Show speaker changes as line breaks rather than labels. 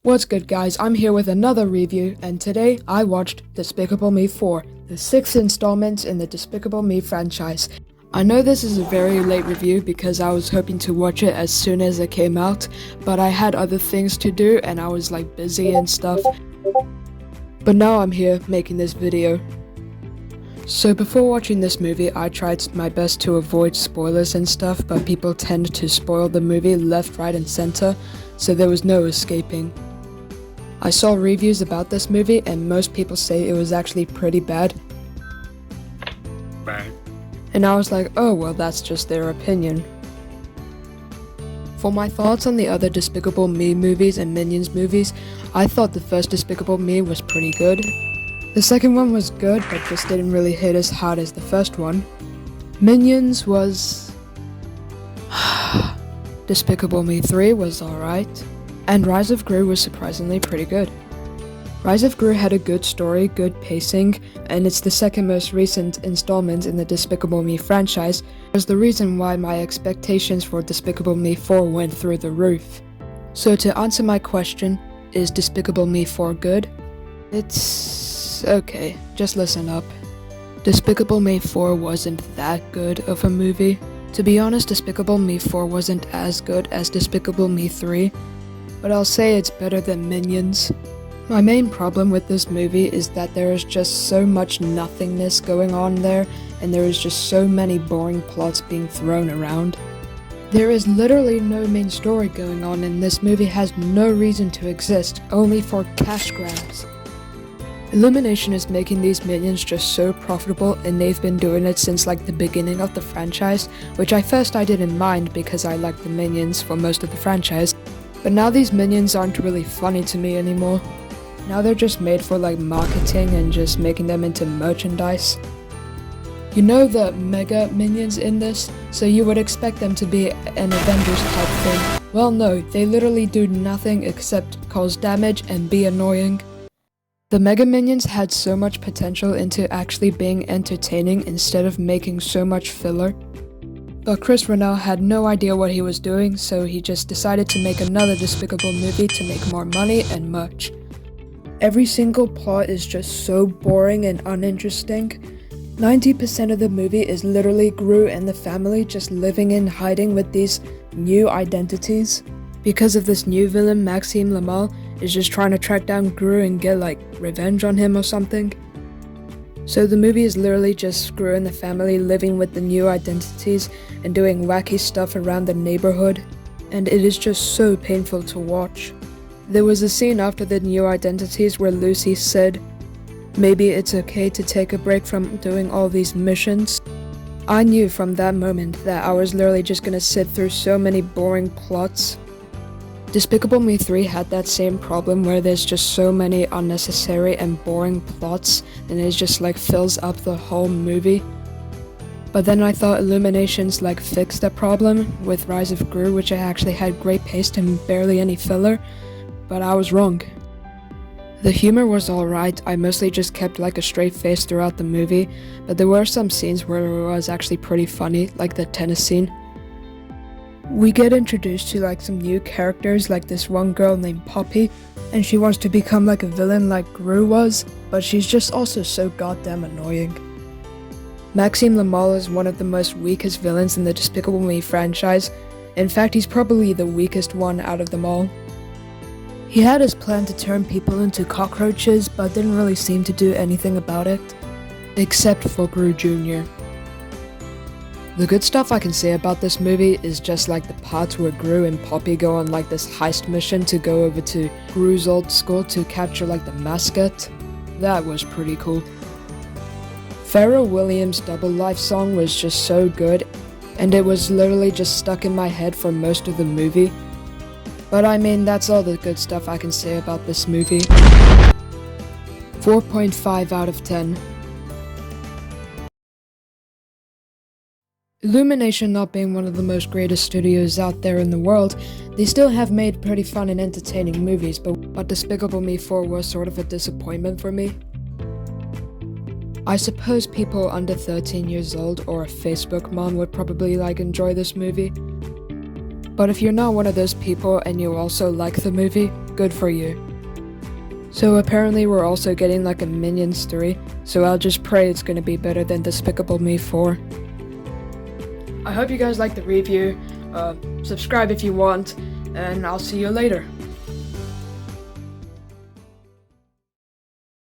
What's good guys, I'm here with another review, and today I watched Despicable Me 4, the 6th installment in the Despicable Me franchise. I know this is a very late review because I was hoping to watch it as soon as it came out, but I had other things to do and I was busy and stuff. But now I'm here making this video. So before watching this movie, I tried my best to avoid spoilers and stuff, but people tend to spoil the movie left, right, and center, so there was no escaping. I saw reviews about this movie and most people say it was actually pretty bad. And I was like, oh well, that's just their opinion. For my thoughts on the other Despicable Me movies and Minions movies, I thought the first Despicable Me was pretty good. The second one was good, but just didn't really hit as hard as the first one. Minions was... Despicable Me 3 was alright. And Rise of Gru was surprisingly pretty good. Rise of Gru had a good story, good pacing, and it's the second most recent installment in the Despicable Me franchise, which is the reason why my expectations for Despicable Me 4 went through the roof. So to answer my question, is Despicable Me 4 good? It's okay, just listen up. Despicable Me 4 wasn't that good of a movie. To be honest, Despicable Me 4 wasn't as good as Despicable Me 3, but I'll say it's better than Minions. My main problem with this movie is that there is just so much nothingness going on there, and there is just so many boring plots being thrown around. There is literally no main story going on, and this movie has no reason to exist, only for cash grabs. Illumination is making these Minions just so profitable, and they've been doing it since the beginning of the franchise, which I didn't mind because I liked the Minions for most of the franchise. But now these Minions aren't really funny to me anymore. Now they're just made for marketing and just making them into merchandise. You know the Mega Minions in this, so you would expect them to be an Avengers type thing. Well no, they literally do nothing except cause damage and be annoying. The Mega Minions had so much potential into actually being entertaining instead of making so much filler. But Chris Renell had no idea what he was doing, so he just decided to make another Despicable movie to make more money and merch. Every single plot is just so boring and uninteresting. 90% of the movie is literally Gru and the family just living in hiding with these new identities. Because of this new villain, Maxime Lamal is just trying to track down Gru and get revenge on him or something. So the movie is literally just Gru and the family living with the new identities and doing wacky stuff around the neighborhood, and it is just so painful to watch. There was a scene after the new identities where Lucy said, "Maybe it's okay to take a break from doing all these missions." I knew from that moment that I was literally just gonna sit through so many boring plots. Despicable Me 3 had that same problem where there's just so many unnecessary and boring plots, and it just fills up the whole movie. But then I thought Illuminations fixed that problem with Rise of Gru, which actually had great pace and barely any filler, but I was wrong. The humor was alright, I mostly just kept a straight face throughout the movie, but there were some scenes where it was actually pretty funny, like the tennis scene. We get introduced to some new characters, like this one girl named Poppy, and she wants to become a villain like Gru was, but she's just also so goddamn annoying. Maxime Lamal is one of the most weakest villains in the Despicable Me franchise. In fact, he's probably the weakest one out of them all. He had his plan to turn people into cockroaches, but didn't really seem to do anything about it, except for Gru Jr. The good stuff I can say about this movie is just the parts where Gru and Poppy go on this heist mission to go over to Gru's old school to capture the mascot. That was pretty cool. Pharrell Williams' Double Life song was just so good, and it was literally just stuck in my head for most of the movie. But I mean, that's all the good stuff I can say about this movie. 4.5 out of 10. Illumination not being one of the most greatest studios out there in the world, they still have made pretty fun and entertaining movies, but Despicable Me 4 was sort of a disappointment for me. I suppose people under 13 years old or a Facebook mom would probably enjoy this movie. But if you're not one of those people and you also like the movie, good for you. So apparently we're also getting like a Minions 3, so I'll just pray it's gonna be better than Despicable Me 4. I hope you guys liked the review. Subscribe if you want, and I'll see you later.